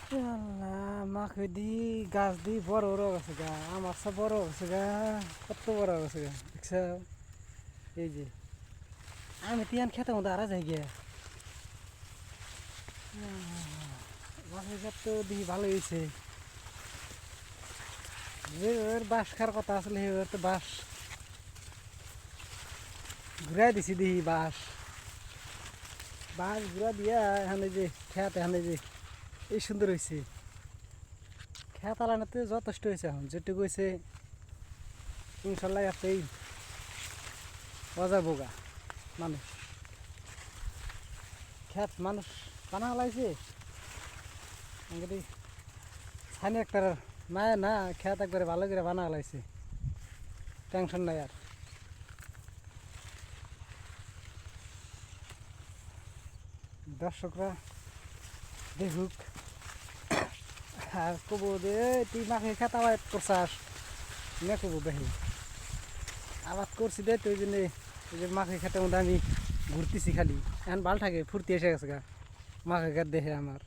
আল্লাহ মাকে দি গাছ দি বড় বড় গেছে গা আমার সব বড় গেছে গা কত বড় গেছে গা দেখছ এই যে আমি তিয়ান খেতে মতো আরা যাই গিয়া মাছের গাছ তো দি ভালো হয়েছে যে ওর বাঁশ খার কথা আসলে ওর তো বাঁশ ঘুরাই দিছি দিহি বাঁশ বাঁশ ঘুরা দিয়া এখানে যে খেত এখানে যে এই সুন্দর হয়েছে খেত আলানাতে যথেষ্ট হয়েছে এখন যেটুকু হয়েছে ইনশাল্লাহ এতেই বাজাবো গা মানুষ খেত মানুষ বানা লাইছে ছানি একটা মায়া না খেত একবারে ভালো করে বানা লাইছে টেনশন নাই আর দর্শকরা দেখুক আর কব যে তুই মাকে খেত আবাদ করছাস নে কব বেহি আবাদ করছি দে তুই জন্য ওই যে মাকে খেতের মধ্যে আমি ঘুরতেছি খালি এখন ভাল থাকে ফুর্তি এসে গেছে গা মাকে খেত দেখে আমার